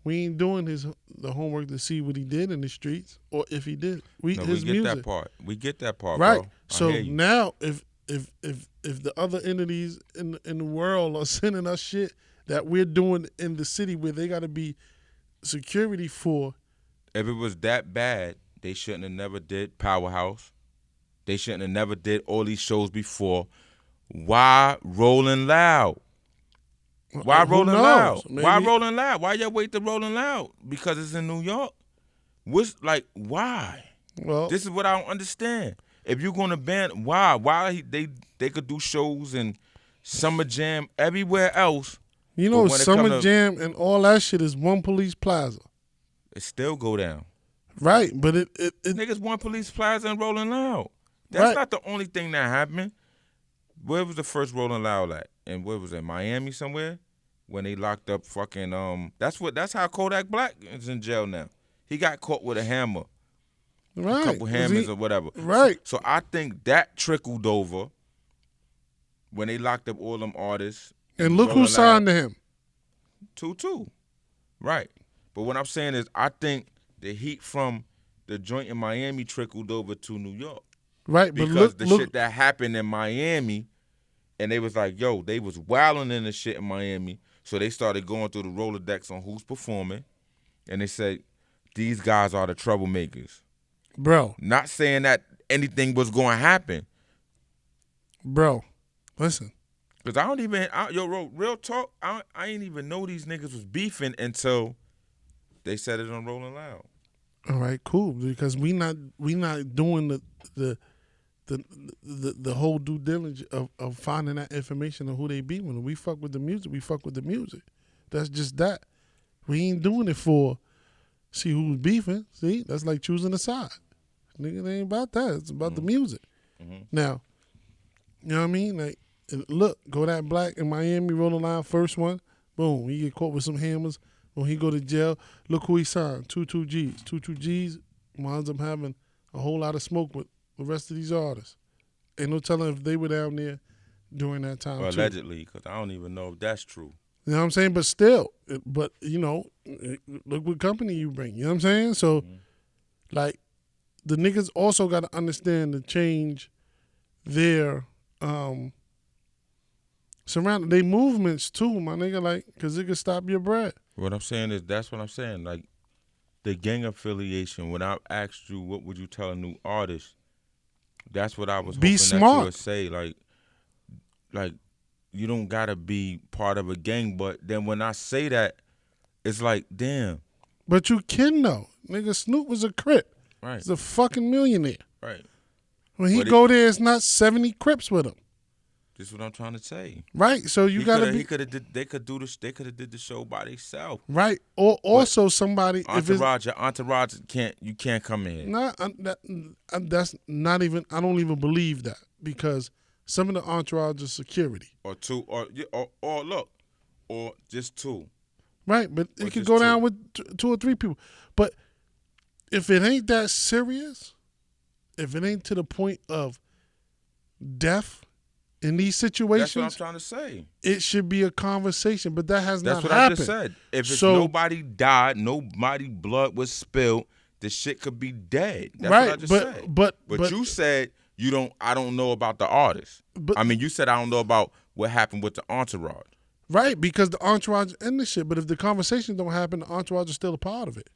we ain't doing the homework to see what he did in the streets or if he did. We his get music. that part. We get that part, Right. bro. I So hear you. now if the other entities in the world are sending us shit that we're doing in the city where they got to be security for, If it was that bad, they shouldn't have never did Powerhouse. They shouldn't have never did all these shows before. Why Rolling Loud? Why who Rolling knows? Loud? Maybe- Why Rolling Loud? Why y'all wait to Rolling Loud? Because it's in New York. What's like why? well, This is what I don't understand. If you're gonna ban, why they could do shows in Summer Jam everywhere else, you know, but when it come Summer to- Jam and all that shit is one police plaza, it still go down. right? But it Niggas want Police Plaza and Rolling Loud. That's Right. not the only thing that happened. Where was the first Rolling Loud at? And where was it? Miami somewhere? When they locked up fucking that's how Kodak Black is in jail now. He got caught with a hammer. right, A couple 'cause hammers he- or whatever. right. So I think that trickled over when they locked up all them artists. And look who Rolling signed Loud. to him. 2-2. Right. But what I'm saying is I think the heat from the joint in Miami trickled over to New York. Right, but Because look, shit that happened in Miami, and they was like, yo, they was wilding in the shit in Miami. So they started going through the Rolodex on who's performing. And they said, these guys are the troublemakers. bro, Not saying that anything was going to happen. listen. Because I don't even, real talk, I ain't even know these niggas was beefing until they said it on Rolling Loud. All right, cool. Because we not doing the whole due diligence of finding that information of who they be when we fuck with the music. We fuck with the music. That's just that. We ain't doing it for see who's beefing. See, that's like choosing a side. Nigga, it ain't about that. It's about the music. Now, you know what I mean? Like, look, Kodak Black in Miami, Rolling Loud, first one. Boom, he get caught with some hammers. When he go to jail, look who he signed, 22 G's. 22 G's winds up having a whole lot of smoke with the rest of these artists. Ain't no telling if they were down there during that time, Or too. allegedly, because I don't even know if that's true. You know what I'm saying? But still, look what company you bring. You know what I'm saying? So, like, the niggas also got to understand to change their surrounding, they movements too, my nigga, like, because it could stop your bread. What I'm saying is, that's what I'm saying. Like, the gang affiliation, when I asked you what would you tell a new artist, that's what I was Be hoping that smart. you would say. Like you don't gotta be part of a gang. But then when I say that, it's like, damn, But you can though. Nigga, Snoop was a Crip. right, He's a fucking millionaire. right. When he But go there, it's not 70 Crips with him. This is what I'm trying to say. Right? So you gotta be They could have did the show by themselves. right. Or also somebody if it's Your entourage you can't come in here. not that's not even I don't even believe that because some of the entourage is security. Or two, or look, or just two. Right, but Or it could just go two. down with two or three people. But if it ain't that serious, if it ain't to the point of death in these That's what I'm situations, trying to say. it should be a conversation. But that has That's not what happened. I just said. If it's So- nobody died, nobody blood was spilled, the shit could be dead. That's right, what I just but, said. but You said I don't know about the artist. But- I mean, you said I don't know about what happened with the entourage. right because the entourage in the shit. But if the conversation don't happen, the entourage is still a part of it.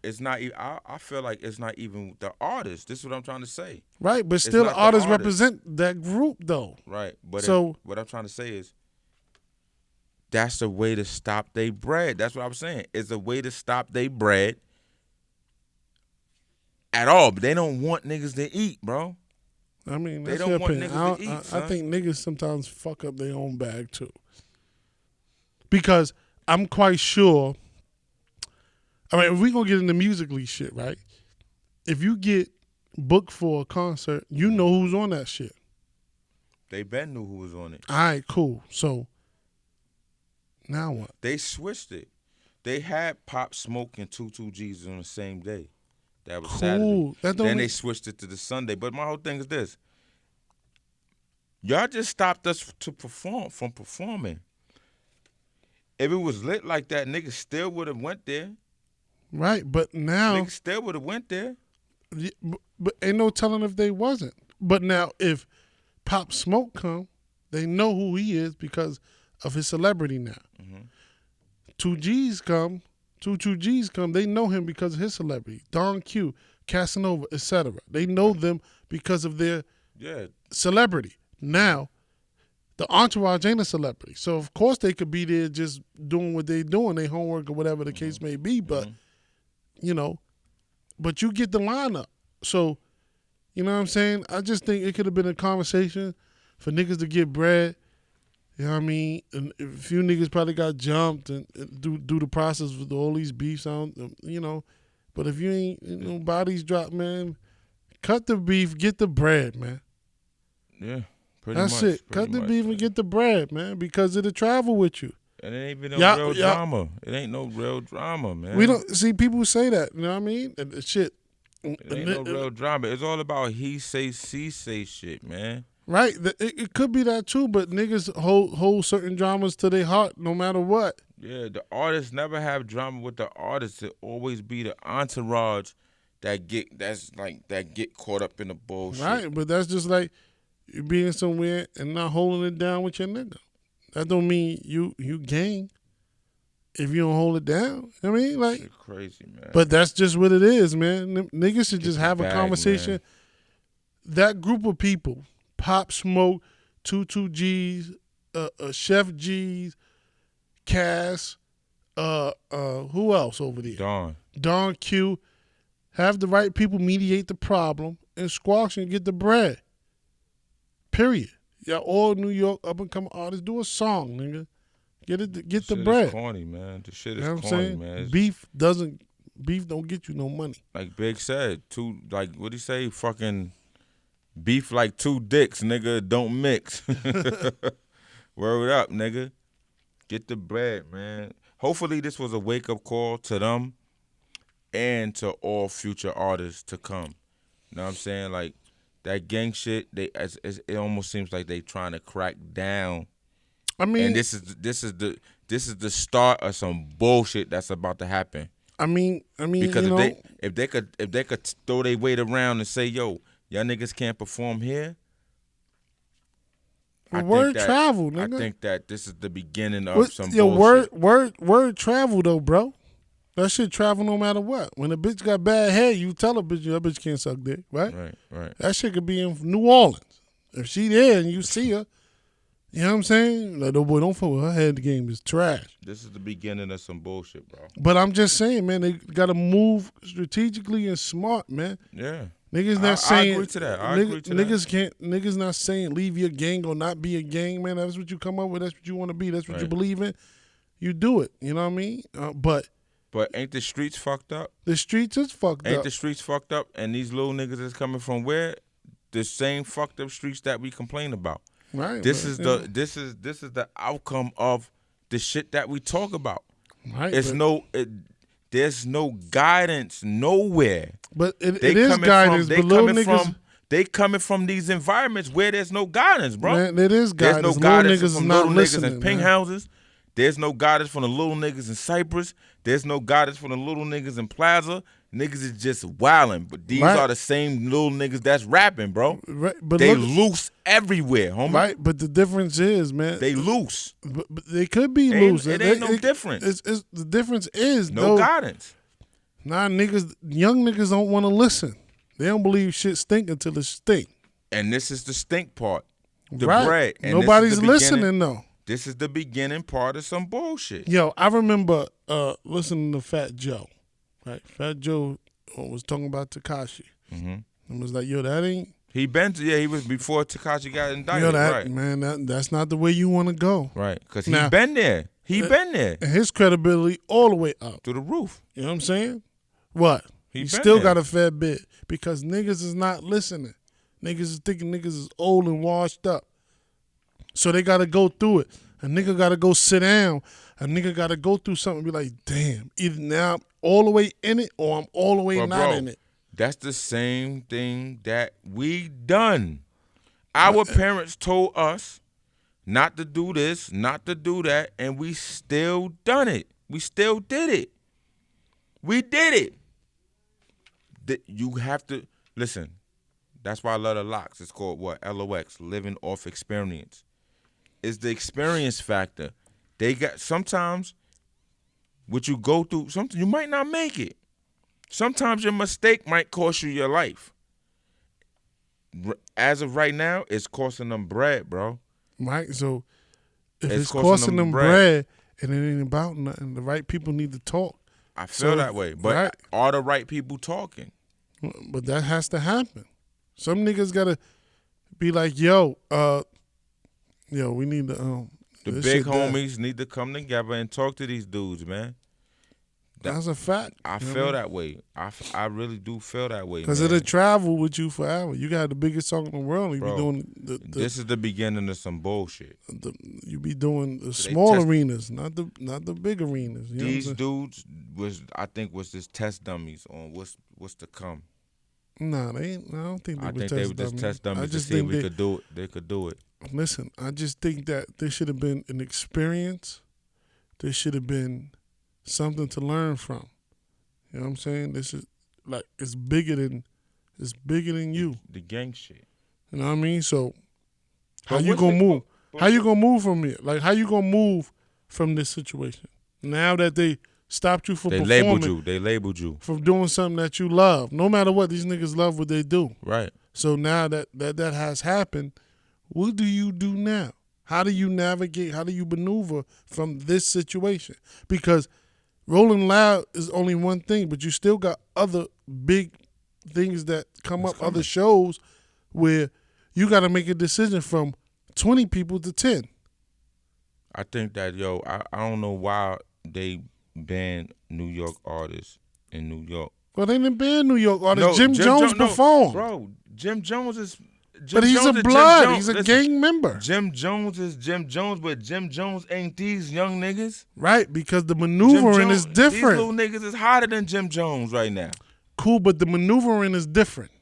It's not. I feel like it's not even the artist. This is what I'm trying to say. Right, but still, not the the artists artist. represent that group though. Right. But So- what I'm trying to say is that's a way to stop they bread. That's what I'm saying. It's a way to stop they bread at all. But they don't want niggas to eat, bro. I mean, They that's don't your want opinion. niggas to eat, I son. think niggas sometimes fuck up their own bag too. Because I'm quite sure. I mean, if we gonna get into musically shit, right? If you get booked for a concert, you know who's on that shit. They been knew who was on it. All right, cool. So now what? They switched it. They had Pop Smoke and 22 G's on the same day. That was Saturday. Cool. That don't Then they mean- switched it to the Sunday. But my whole thing is this. Y'all just stopped us from performing. If it was lit like that, niggas still would have went there. Right, but now, Niggas still would have went there. but ain't no telling if they wasn't. But now, if Pop Smoke come, they know who he is because of his celebrity now. 2G's come, 2G's come, they know him because of his celebrity. Don Q, Casanova, etc. They know them because of their Yeah. celebrity. Now, the entourage ain't a celebrity. So, of course, they could be there just doing what they doing, their homework or whatever the case may be. But, you know, but you get the lineup. So, you know what I'm saying? I just think it could have been a conversation for niggas to get bread. You know what I mean? And a few niggas probably got jumped and do the process with all these beefs on, you know. But if you ain't, bodies drop, man, cut the beef, get the bread, man. Yeah. Pretty That's much. it. pretty Cut the much, beef and man. get the bread, man, because it'll travel with you. And it ain't been no Yeah, real yeah. drama. It ain't no real drama, man. We don't see people say that. You know what I mean? And the shit. It ain't no real drama. It's all about he say, she say shit, man. Right. It could be that too, but niggas hold certain dramas to their heart no matter what. Yeah, the artists never have drama with the artists. It always be the entourage that get caught up in the bullshit. Right. But that's just like you being somewhere and not holding it down with your nigga. That don't mean you gang if you don't hold it down. I mean, like, Shit crazy, man. but that's just what it is, man. Niggas should just have a bag, conversation. man. That group of people, Pop Smoke, 22G's, Chef G's, Cass, who else over there? Dawn. Don Q, have the right people mediate the problem and squash and get the bread. Period. Yeah, all New York up and coming artists do a song, nigga. Get the Shit bread. is corny, man. The shit You is know what I'm corny, saying? man. It's Beef don't get you no money. like Big said, what'd he say? Fucking beef like two dicks, nigga, don't mix. Word up, nigga. Get the bread, man. Hopefully this was a wake-up call to them and to all future artists to come. You know what I'm saying? Like, that gang shit, it almost seems like they trying to crack down. I mean, And this is the start of some bullshit that's about to happen. I mean, Because you know, if they could throw their weight around and say, yo, y'all niggas can't perform here. I think word that- travel, I nigga. think that this is the beginning of What- some yo, bullshit. word travel though, bro. That shit travel no matter what. When a bitch got bad head, you tell a bitch that bitch can't suck dick, right? Right. That shit could be in New Orleans. If she there and you see her, You know what I'm saying? Like, no boy, don't fuck with her head game is trash. This is the beginning of some bullshit, bro. But I'm just saying, man, they gotta move strategically and smart, man. Yeah. Niggas not I saying agree to that. I agree to that. niggas not saying leave your gang or not be a gang, man. That's what you come up with. That's what you want to be. That's what you Right. believe in. You do it. You know what I mean? But ain't the streets fucked up? the streets is fucked Ain't up. the streets fucked up? And these little niggas is coming from where? The same fucked up streets that we complain about. Right. This but, is you the know, this is the outcome of the shit that we talk about. right. It's but, there's no guidance nowhere. But it They is coming guidance. They But little coming niggas, from they coming from these environments where there's no guidance, bro. man, it is There's guidance. no Little guidance niggas is from not little listening. niggas in pink man. houses. There's no guidance from the little niggas in Cypress. There's no guidance from the little niggas in Plaza. Niggas is just wilding. But these Right. are the same little niggas that's rapping, bro. Right. But They look, loose everywhere, homie. right. But the difference is, man, They loose. but they could be It ain't- loose. it ain't no difference. It's, the difference is No though, guidance. nah, young niggas don't want to listen. They don't believe shit stink until it stink. And this is the stink part. The right. bread. And this is Nobody's the beginning- listening though. This is the beginning part of some bullshit. Yo, I remember listening to Fat Joe. Right, Fat Joe was talking about Tekashi. Mhm. And was like, yo, that ain't. He was before Tekashi got indicted, Yo, that right? man, that's not the way you want to go. Right, because he Now- been there. He been there And his credibility all the way up. to the roof. You know what I'm saying? What? He He been still there. got a fair bit because niggas is not listening. Niggas is thinking niggas is old and washed up. So they got to go through it. A nigga got to go sit down. A nigga got to go through something and be like, damn, either now I'm all the way in it or I'm all the way But not bro, in it. that's the same thing that we done. Our parents told us not to do this, not to do that, and we still done it. We still did it. We did it. You have to listen. That's why I love the locks. It's called what? LOX, living off experience. It's the experience factor. They got sometimes what you go through, something you might not make it. Sometimes your mistake might cost you your life. As of right now, it's costing them bread, bro. Right? So if It's it's costing costing them them bread and it ain't about nothing, the right people need to talk. I feel So, that way. But right. are the right people talking? But that has to happen. Some niggas gotta be like, yo, we need to The this big shit down. homies need to come together and talk to these dudes, man. That's a fact. I feel that way. I really do feel that way, Because man. it'll travel with you forever. You got the biggest song in the world. You Bro, be doing This is the beginning of some bullshit. you be doing the So they small test- arenas, not the big arenas. You know what I'm These saying? dudes was just test dummies on what's to come. Nah, they ain't. I don't think they I would think test they would just dummies. test I dummies to just see if think we could do it. They could do it. Listen, I just think that there should have been an experience. There should have been something to learn from. You know what I'm saying? This is like it's bigger than you. The gang shit. You know what I mean? So how But you what's gonna the- move? but- How you gonna move from here? Like how you gonna move from this situation? Now that they stopped you from They performing, labeled you. They labeled you. from doing something that you love. No matter what, these niggas love what they do. Right. So now that has happened, what do you do now? How do you navigate? How do you maneuver from this situation? Because Rolling Loud is only one thing, but you still got other big things that come It's up, coming. other shows where you got to make a decision from 20 people to 10. I think that I don't know why they banned New York artists in New York. Well, they didn't ban New York artists. No, Jim Jones no, performed. bro. Jim Jones is. but he's Jones a is Jim blood. Jones. He's a Listen, gang member. Jim Jones is Jim Jones, but Jim Jones ain't these young niggas. Right, because the Jim maneuvering Jones- is different. These little niggas is hotter than Jim Jones right now. Cool, but the maneuvering is different.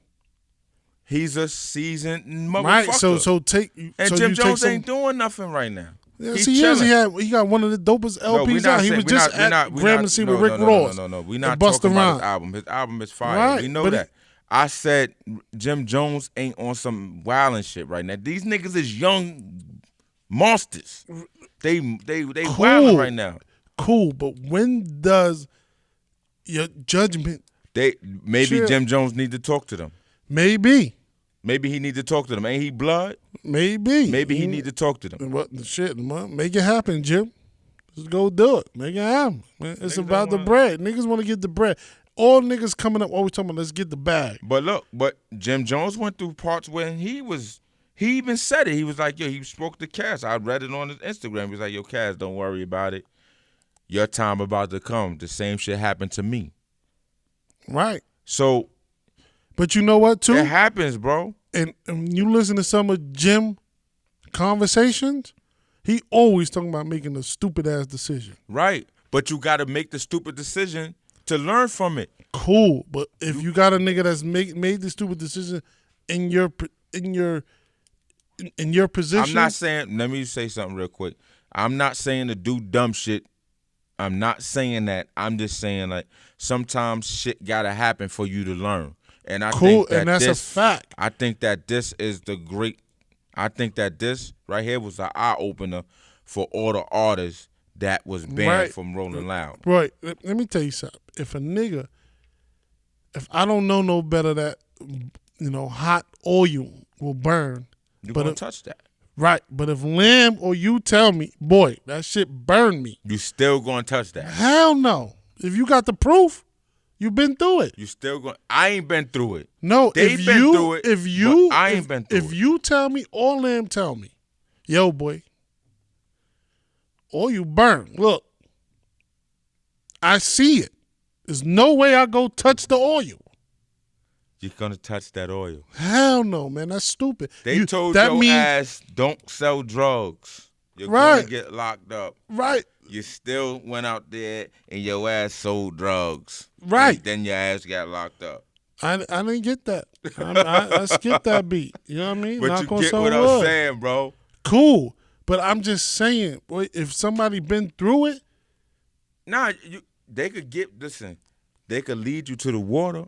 He's a seasoned motherfucker. Right, so take and so Jim you Jones take ain't doing nothing right now. Yes, He's he is. chilling. He got one of the dopest No, we LPs not out. He saying- was we just not- we at not- we Gramercy not- with no, Rick no, Ross. No. We're and not Busta talking about Rhymes. his album. His album is fire. Right, We know but that. I said Jim Jones ain't on some wildin' shit right now. These niggas is young monsters. They wildin' right now. Cool, but when does your judgment? Maybe Chill. Jim Jones need to talk to them. Maybe, Maybe he need to talk to them. Ain't he blood? Maybe. Maybe he need to talk to them. What the shit, man? Make it happen, Jim. Just go do it. Make it happen, man. It's Niggas about the don't bread. Niggas want to get the bread. All niggas coming up always talking about let's get the bag. But look, Jim Jones went through parts when he even said it. He was like, yo, he spoke to Cass. I read it on his Instagram. He was like, yo, Cass, don't worry about it. Your time about to come. The same shit happened to me. Right. So But you know what, too? it happens, bro. And you listen to some of Jim conversations, he always talking about making a stupid ass decision. Right. But you got to make the stupid decision to learn from it. Cool, but if you got a nigga that's made the stupid decision in your position, I'm not saying, let me say something real quick. I'm not saying to do dumb shit. I'm not saying that. I'm just saying like sometimes shit got to happen for you to learn. And I cool, think that and that's this, a fact. I think that this is I think that this right here was an eye opener for all the artists that was banned Right. from Rolling Loud. Right. Let me tell you something. If I don't know no better that, hot oil will burn. You But gonna touch that. Right. But if Lamb or you tell me, boy, that shit burned me. You still gonna touch that. Hell no. If you got the proof, you've been through it. You still going. I ain't been through it. No, They if been you, through it, if you, but I if- ain't been through if it. you tell me or Lamb tell me, yo, boy, or you burn. Look, I see it. There's no way I go touch the oil. You're gonna touch that oil. Hell no, man. That's stupid. They told that your means, ass don't sell drugs. You're Right. gonna get locked up. right, You still went out there and your ass sold drugs. Right. And then your ass got locked up. I didn't get that. I skipped that beat. You know what I mean? But Knock you on get some what I'm wood. saying, bro. Cool. But I'm just saying, boy, if somebody been through it, Nah, they could listen, they could lead you to the water.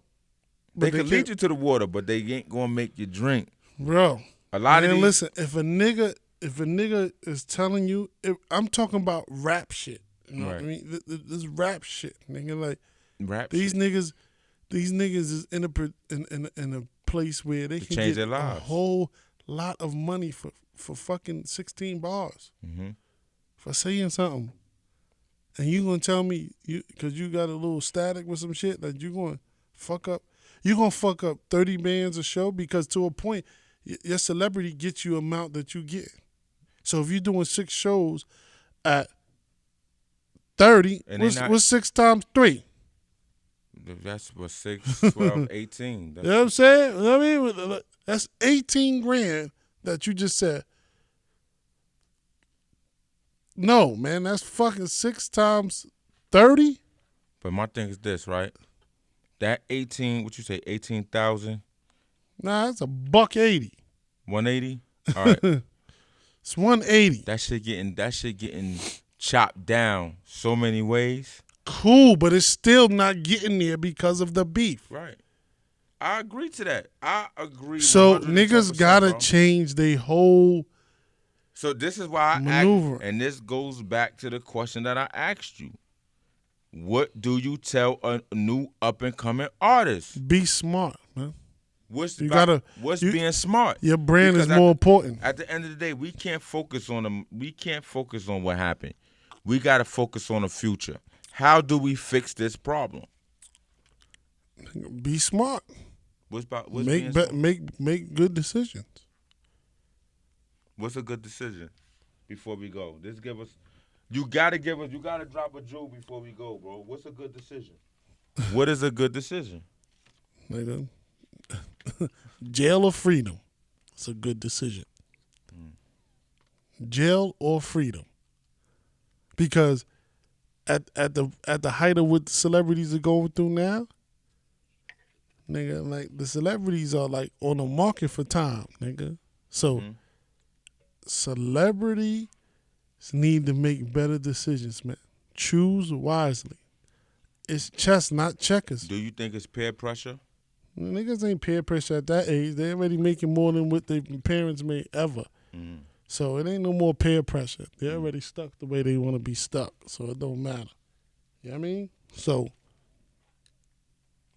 They But could lead you to the water, but they ain't gonna make you drink. bro. A lot of Man, these, listen, if a nigga is telling you, I'm talking about rap shit. You know what I Right. mean? This rap shit, nigga. Like rap these shit. niggas is in a place where they can change get their a lives. whole lot of money for fucking 16 bars for saying something. And you gonna tell me because you got a little static with some shit that you gonna fuck up? You gonna fuck up 30 bands a show because to a point, your celebrity gets you amount that you get. So if you're doing 6 shows at 30, And they not- what's 6 times 3? That's what 6, 12, 18. You know what I'm saying? You know what I mean? That's 18 grand that you just said. No, man, that's fucking 6 times 30. But my thing is this, right? That 18, what you say, 18,000, Nah, that's $180. 180? All right. It's 180. that shit getting chopped down so many ways. Cool, but it's still not getting there because of the beef. Right. I agree to that. I agree. So 110%, niggas gotta bro. change their whole. So this is why I Maneuver. and this goes back to the question that I asked you. What do you tell a new up and coming artist? Be smart, man. What's You about- gotta- what's you- being smart? Your brand is Because more important. At the end of the day, we can't focus on them. We can't focus on what happened. We got to focus on the future. How do we fix this problem? Be smart. What's Make being smart? make good decisions. What's a good decision before we go? Just give us. You gotta drop a jewel before we go, bro. What's a good decision? What is a good decision? Nigga. Jail or freedom? It's a good decision. Jail or freedom? Because at the height of what celebrities are going through now, nigga, like the celebrities are like on the market for time, nigga. So celebrities need to make better decisions, man. Choose wisely. It's chess, not checkers. Do you think it's peer pressure? Niggas ain't peer pressure at that age. They already making more than what their parents made ever. So it ain't no more peer pressure. They're already stuck the way they want to be stuck. So it don't matter. You know what I mean? So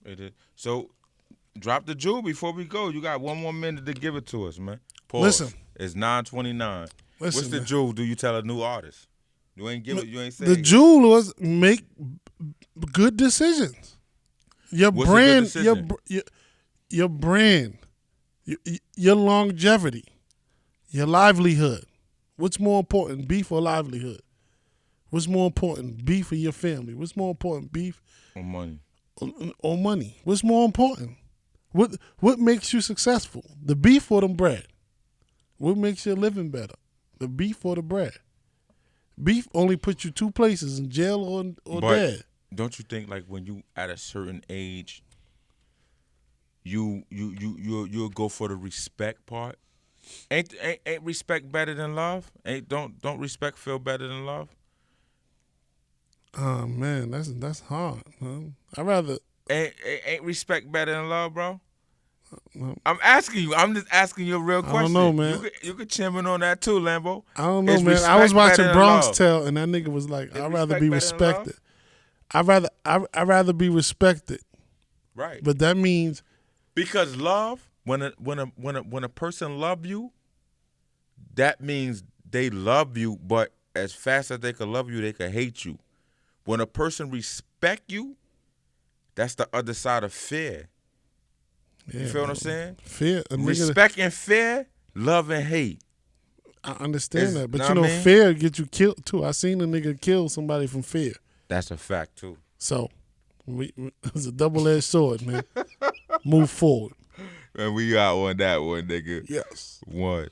It is. So Drop the jewel before we go. You got 1 more minute to give it to us, man. Pause. Listen. It's 9:29. What's Listen, the man. jewel? Do you tell a new artist? You ain't give it. You ain't saying The jewel was make good decisions. Your What's a good brand, decision? your brand, your longevity, your livelihood. What's more important, beef or livelihood? What's more important, beef or your family? What's more important, beef on money. or money? What's more important? What makes you successful? The beef or the bread? What makes your living better? The beef or the bread? Beef only puts you 2 places, in jail or But dead. don't you think like when you at a certain age, you'll go for the respect part? Ain't respect better than love? Don't respect feel better than love? Oh man, that's hard. Huh? I rather Ain't respect better than love, bro? No. I'm asking you. I'm just asking you a real question. I don't know, man. You could chime in on that too, Lambo. I don't know, Is man. I was respect watching better than Bronx love? Tale, and that nigga was like, Is "I'd rather be respect better than respected. I'd rather be respected." Right. But that means Because love, when a person love you, that means they love you, but as fast as they can love you, they can hate you. When a person respect you, that's the other side of fear. You feel what I'm saying? fear. A nigga, Respect and fear, love and hate. I understand is- that, but know you know, what I mean? fear get you killed too. I seen a nigga kill somebody from fear. That's a fact too. So it's a double-edged sword, man. Move forward. And we got on that one, nigga. Yes. One.